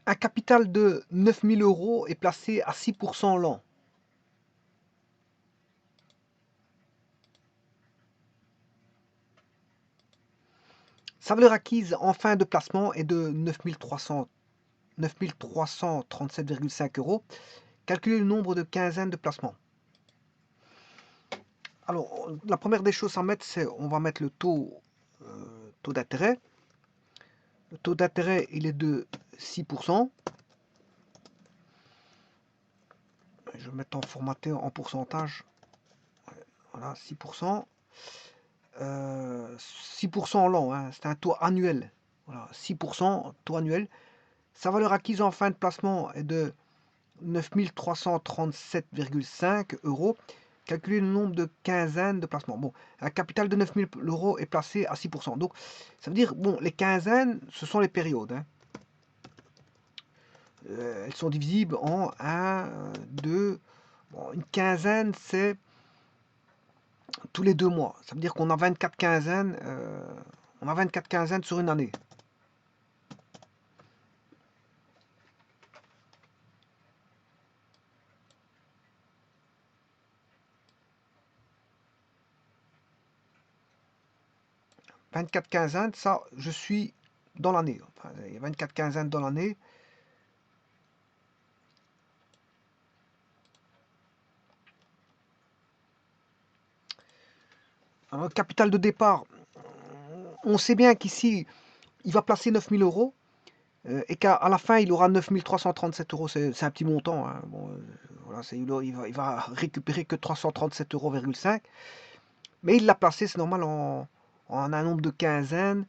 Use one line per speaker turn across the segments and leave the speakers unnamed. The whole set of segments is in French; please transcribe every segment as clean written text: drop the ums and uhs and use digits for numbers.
Un capital de 9 000 € est placé à 6% l'an. Sa valeur acquise en fin de placement est de 9 337,5 €. Calculez le nombre de quinzaines de placements. Alors, la première des choses à mettre, c'est on va mettre le taux d'intérêt. Le taux d'intérêt, il est de 6%. Je vais mettre en formaté en pourcentage. Voilà, 6%. 6% l'an, hein, c'est un taux annuel. Voilà, 6%, taux annuel. Sa valeur acquise en fin de placement est de 9 337,5 €. Calculer le nombre de quinzaines de placements. Bon, un capital de 9 000 € est placé à 6%. Donc, ça veut dire, bon, les quinzaines, ce sont les périodes. Hein. Elles sont divisibles en 1, 2. Bon, une quinzaine, c'est tous les 2 mois. Ça veut dire qu'on a 24 quinzaines. On a 24 quinzaines sur une année. « 24 quinzaines, ça, je suis dans l'année. Enfin, il y a 24 quinzaines dans l'année. Alors, capital de départ, on sait bien qu'ici, il va placer 9 000 € et qu'à la fin, il aura 9 337 €. C'est un petit montant. Hein. Bon, voilà, il va récupérer que 337,5 €. Mais il l'a placé, c'est normal, en un nombre de quinzaines.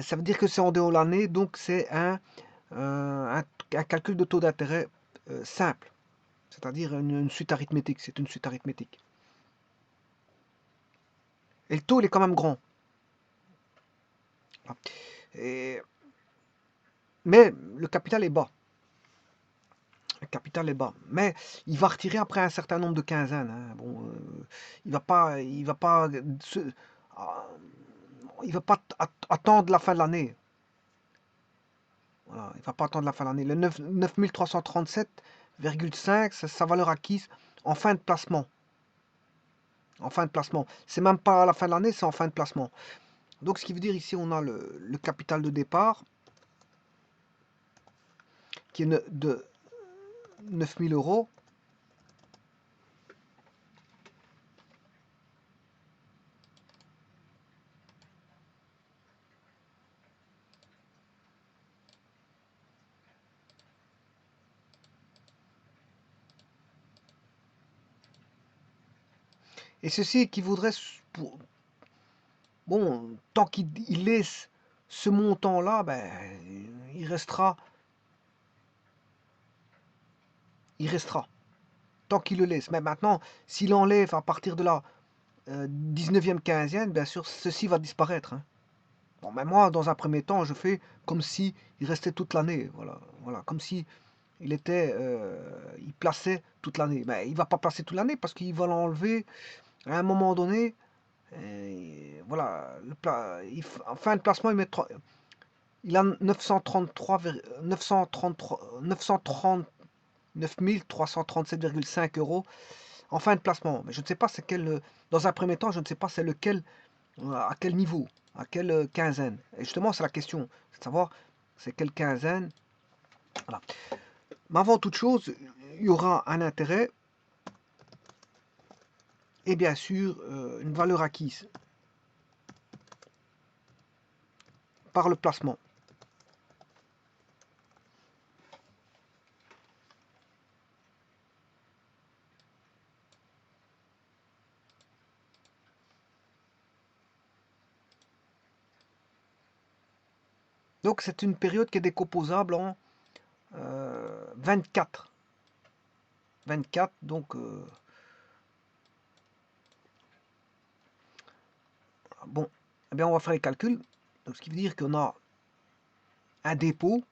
Ça veut dire que c'est en dehors de l'année, donc c'est un calcul de taux d'intérêt simple. C'est-à-dire une suite arithmétique. C'est une suite arithmétique. Et le taux, il est quand même grand. Et, mais le capital est bas. Le capital est bas. Mais il va retirer après un certain nombre de quinzaines. Hein. Bon, il va pas, il va pas attendre la fin de l'année. Voilà, il va pas attendre la fin de l'année. Le 9 337,5, c'est sa valeur acquise en fin de placement. En fin de placement. C'est même pas à la fin de l'année, c'est en fin de placement. Donc, ce qui veut dire ici, on a le capital de départ qui est de 9 000 €. Et ceci équivaudrait, bon, tant qu'il laisse ce montant-là, ben, il restera. Il restera. Tant qu'il le laisse. Mais maintenant, s'il enlève à partir de la 19e quinzième, bien sûr, ceci va disparaître. Hein. Bon, mais moi, dans un premier temps, je fais comme si il restait toute l'année. Voilà, voilà, comme si il plaçait toute l'année. Mais il va pas placer toute l'année parce qu'il va l'enlever à un moment donné. Et voilà, en fin de placement, il a 9 337,5 € en fin de placement. Mais je ne sais pas c'est quel. Dans un premier temps, je ne sais pas c'est lequel, à quel niveau, à quelle quinzaine. Et justement, c'est la question, c'est de savoir c'est quelle quinzaine. Voilà. Mais avant toute chose, il y aura un intérêt et bien sûr une valeur acquise par le placement. Donc c'est une période qui est décomposable en 24. 24, donc bon, eh bien on va faire les calculs. Donc, ce qui veut dire qu'on a un dépôt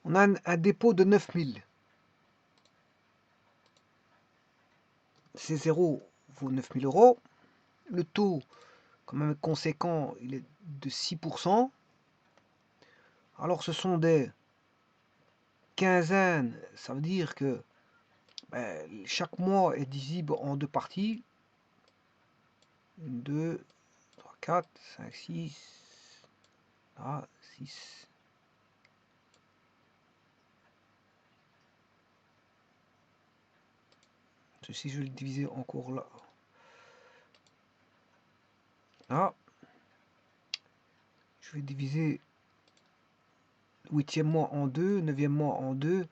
On a un dépôt de 9000. C0 vaut 9000 euros. Le taux, quand même conséquent, il est de 6%. Alors ce sont des quinzaines, ça veut dire que chaque mois est divisible en deux parties. 2, 3, 4, 5, 6, 6. Ceci, je vais le diviser encore là. Là. Je vais diviser le 8e mois en 2, 9e mois en 2,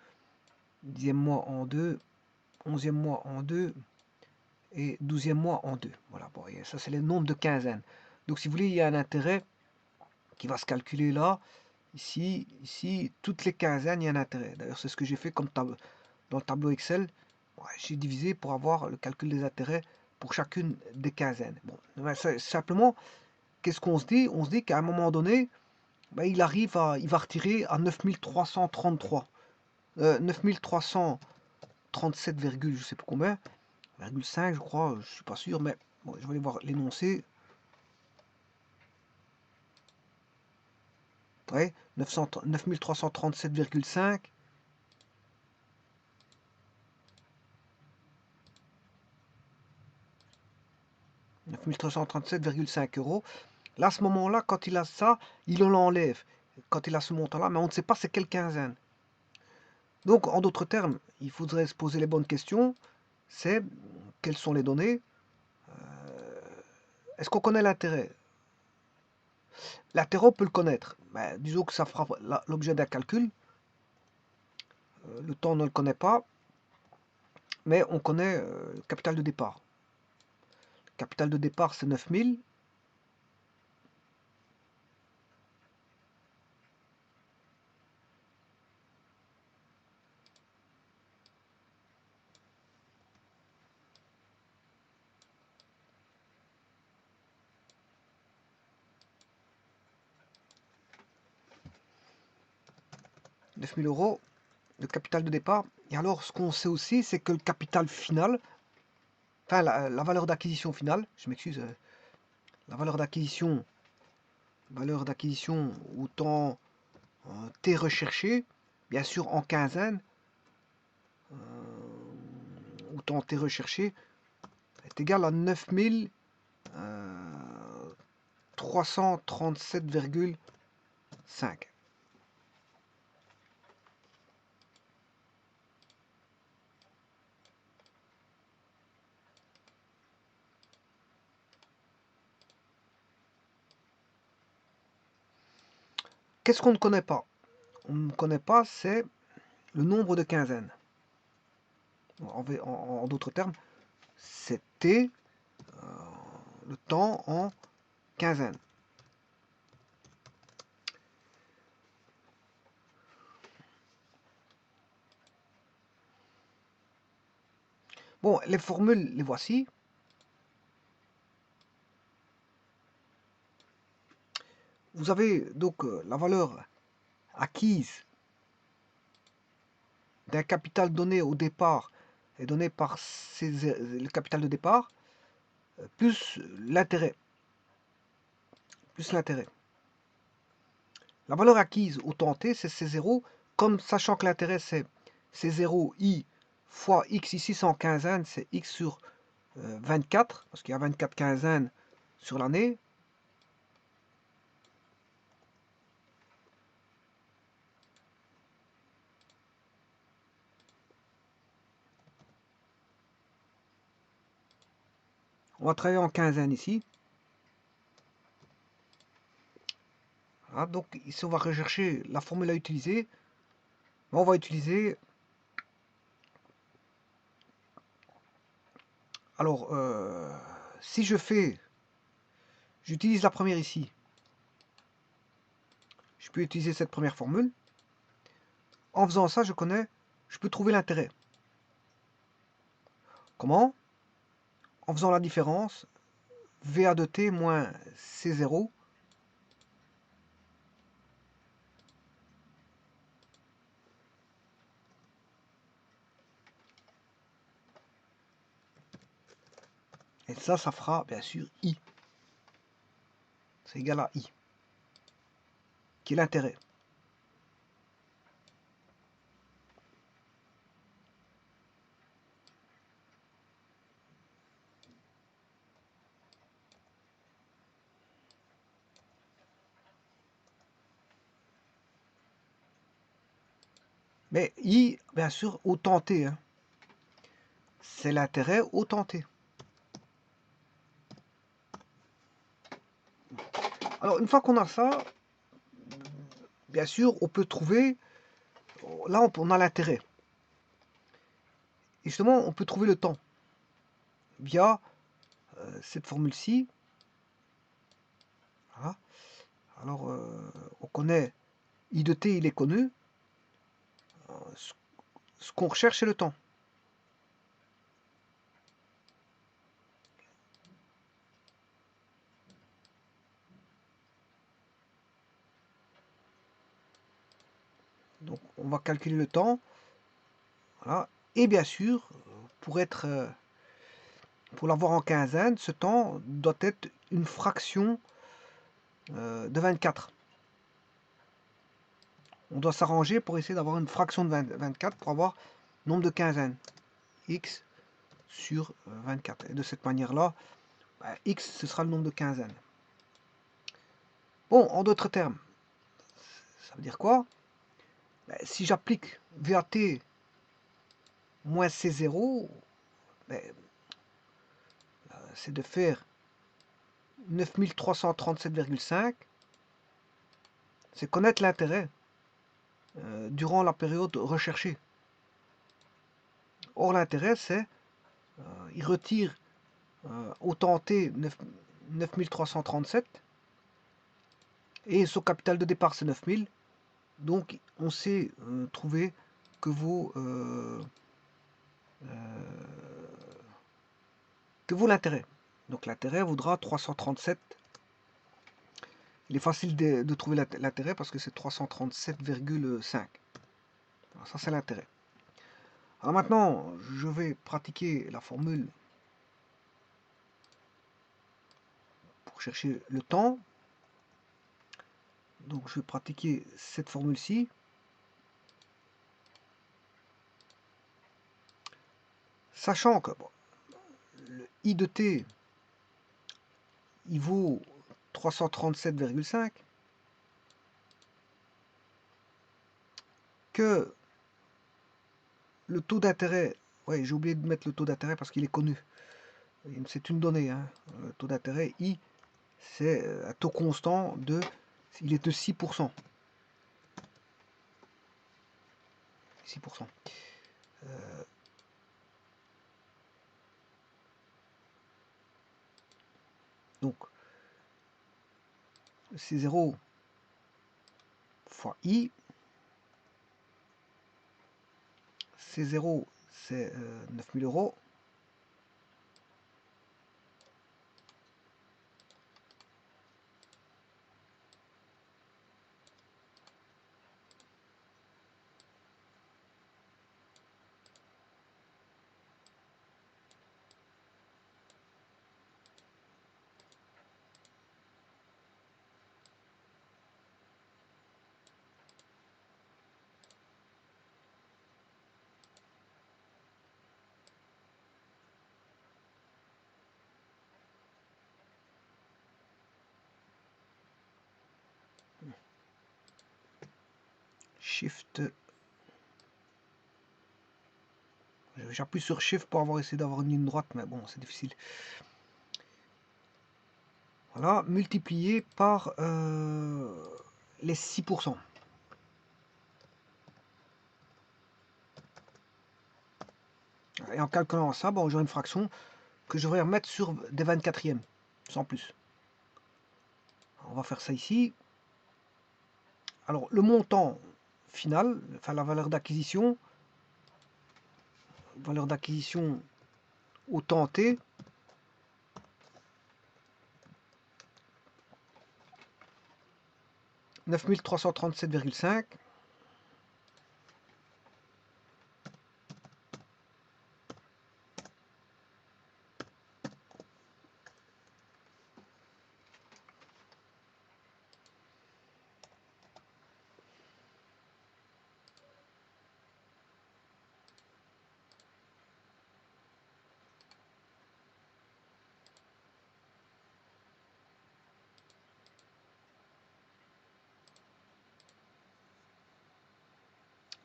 10e mois en 2, 11e mois en 2 et 12e mois en 2. Voilà, bon, ça c'est le nombre de quinzaines. Donc si vous voulez, il y a un intérêt qui va se calculer là. Ici, toutes les quinzaines, il y a un intérêt. D'ailleurs, c'est ce que j'ai fait comme dans le tableau Excel. J'ai divisé pour avoir le calcul des intérêts pour chacune des quinzaines. Bon, simplement, qu'est-ce qu'on se dit? On se dit qu'à un moment donné, il va retirer à 9333. 9337, je sais pas combien, 5 je crois, je suis pas sûr, mais bon, je vais aller voir l'énoncé. Ouais, 9337,5. 9337,5 euros. Là, à ce moment-là, quand il a ça, il l'enlève. Quand il a ce montant-là, mais on ne sait pas c'est quelle quinzaine. Donc, en d'autres termes, il faudrait se poser les bonnes questions. C'est quelles sont les données? Est-ce qu'on connaît l'intérêt? L'intérêt, on peut le connaître. Disons que ça fera l'objet d'un calcul. Le temps, on ne le connaît pas. Mais on connaît le capital de départ. Le capital de départ, c'est 9000. €, le capital de départ. Et alors, ce qu'on sait aussi, c'est que le capital final, enfin la valeur d'acquisition finale, je m'excuse, la valeur d'acquisition au temps T recherché, bien sûr en quinzaine, au temps T recherché, est égal à 9337,5. Qu'est-ce qu'on ne connaît pas? On ne connaît pas, c'est le nombre de quinzaines. En d'autres termes, c'est T, le temps en quinzaine. Bon, les formules, les voici. Vous avez donc la valeur acquise d'un capital donné au départ est donné par le capital de départ plus l'intérêt. La valeur acquise au temps t, c'est C0, comme sachant que l'intérêt c'est C0 I fois X ici, c'est en quinzaine, c'est X sur 24, parce qu'il y a 24 quinzaines sur l'année. On va travailler en quinzaine ici. Voilà, donc ici on va rechercher la formule à utiliser. On va utiliser... Alors, si j'utilise la première ici, je peux utiliser cette première formule. En faisant ça, je peux trouver l'intérêt. Comment? En faisant la différence, VA de t moins C0, Et ça fera bien sûr I. C'est égal à I, qui est l'intérêt. Mais I, bien sûr, au temps T. Hein. C'est l'intérêt au temps T. Alors, une fois qu'on a ça, bien sûr, on peut trouver... Là, on a l'intérêt. Et justement, on peut trouver le temps via cette formule-ci. Voilà. Alors, on connaît I de t, il est connu. Ce qu'on recherche, c'est le temps. Donc, on va calculer le temps. Voilà. Et bien sûr, pour l'avoir en quinzaine, ce temps doit être une fraction de 24. On doit s'arranger pour essayer d'avoir une fraction de 24 pour avoir nombre de quinzaines. X sur 24. Et de cette manière-là, bah, X, ce sera le nombre de quinzaines. Bon, en d'autres termes, ça veut dire quoi? Bah, si j'applique VAT moins C0, bah, c'est de faire 9337,5. C'est connaître l'intérêt durant la période recherchée. Or, l'intérêt, c'est il retire au temps T 9337 et son capital de départ c'est 9000. Donc on sait trouver que vaut l'intérêt. Donc l'intérêt vaudra 337. Il est facile de trouver l'intérêt parce que c'est 337,5. Ça c'est l'intérêt. Alors maintenant, je vais pratiquer la formule pour chercher le temps. Donc je vais pratiquer cette formule-ci. Sachant que bon, le I de t, il vaut 337,5, que le taux d'intérêt, ouais, j'ai oublié de mettre le taux d'intérêt parce qu'il est connu. C'est une donnée, hein. Le taux d'intérêt I, c'est un taux constant il est de 6%. 6%. Donc, c'est 0 fois I. C'est 0, c'est 9000 euros. Shift. J'appuie sur Shift pour essayé d'avoir une ligne droite, mais bon, c'est difficile. Voilà, multiplié par les 6%. Et en calculant ça, bon, j'aurai une fraction que je vais remettre sur des 24e, sans plus. On va faire ça ici. Alors, le montant final, enfin la valeur d'acquisition au temps T, « 9337,5 »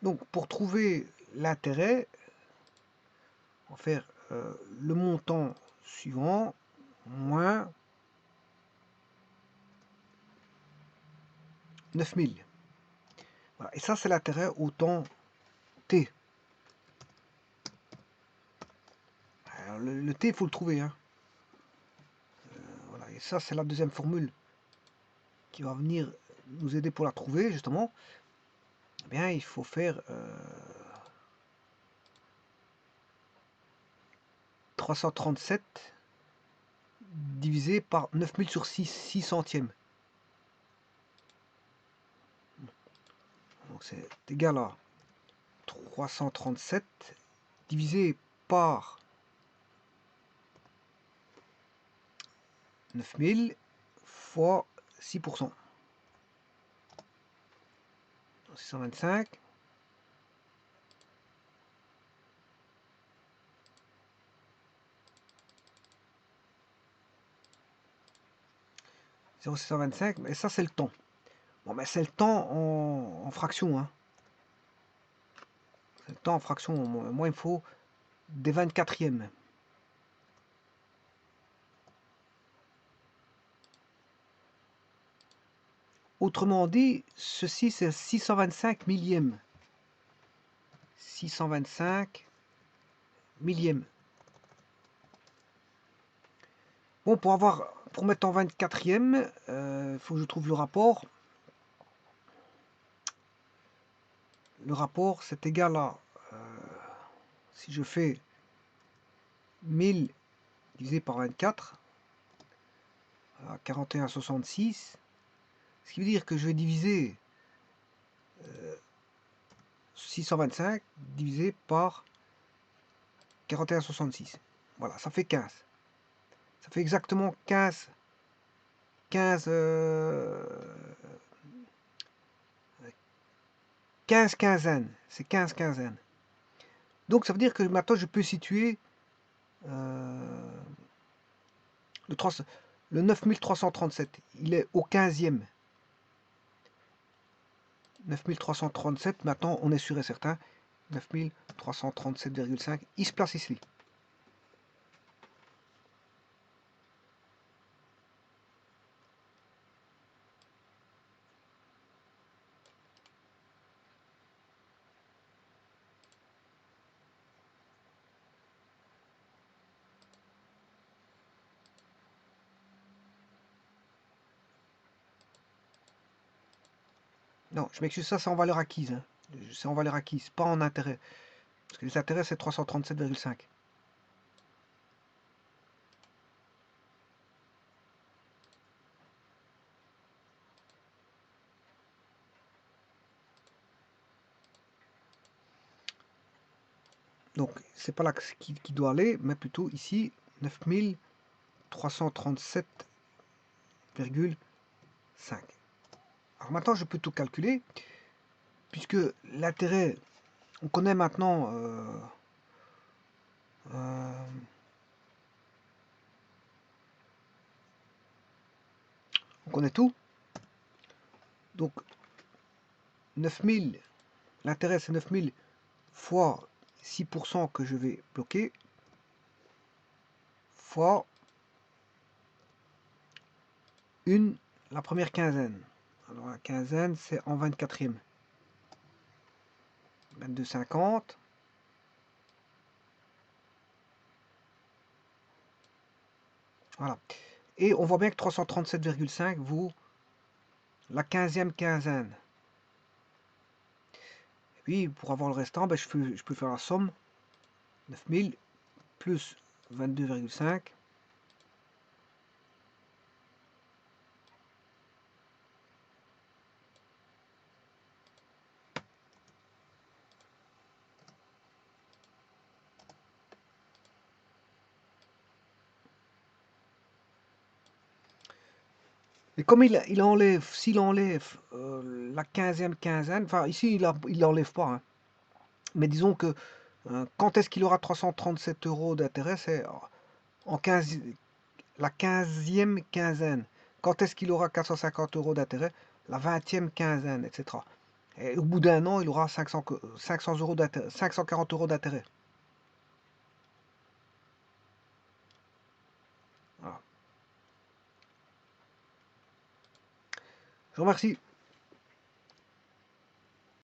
Donc, pour trouver l'intérêt, on va faire le montant suivant moins 9000. Voilà. Et ça, c'est l'intérêt au temps T. Alors, le T, il faut le trouver. Hein. Voilà. Et ça, c'est la deuxième formule qui va venir nous aider pour la trouver, justement. Eh bien, il faut faire 337 divisé par 9000 sur 6 centièmes. Donc c'est égal à 337 divisé par 9000 fois 6%. 625. – 0,625, mais ça c'est le temps. Bon, mais c'est le temps en fraction. Hein. C'est le temps en fraction. Moi, il me faut des 24e. Autrement dit, ceci c'est 625 millième. 625 millième. Bon, pour mettre en 24e, il faut que je trouve le rapport. Le rapport, c'est égal à, si je fais 1000 divisé par 24, à 41,66, ce qui veut dire que je vais diviser 625 divisé par 41,66. Voilà, ça fait 15. Ça fait exactement 15 quinzaines. C'est 15 quinzaines. Donc ça veut dire que maintenant je peux situer le 9337. Il est au 15e. 9337, maintenant on est sûr et certain. 9337,5. Il se place ici. Non, je m'excuse, ça c'est en valeur acquise. Hein. C'est en valeur acquise, pas en intérêt. Parce que les intérêts c'est 337,5. Donc c'est pas là qui doit aller, mais plutôt ici 9337,5. Alors maintenant je peux tout calculer, puisque l'intérêt, on connaît maintenant on connaît tout. Donc 9000, l'intérêt c'est 9000 fois 6% que je vais bloquer, fois la première quinzaine. Alors la quinzaine c'est en 24e. 22,50. Voilà. Et on voit bien que 337,5 vaut la 15e quinzaine. Et puis pour avoir le restant, ben, je peux faire la somme. 9000 plus 22,5. Et comme il enlève, s'il enlève la 15e quinzaine, enfin ici il n'enlève pas, hein. Mais disons que quand est-ce qu'il aura 337 euros d'intérêt, c'est en 15, la 15e quinzaine. Quand est-ce qu'il aura 450 euros d'intérêt, la 20e quinzaine, etc. Et au bout d'un an, il aura 500 euros 540 euros d'intérêt. Voilà. Je vous remercie.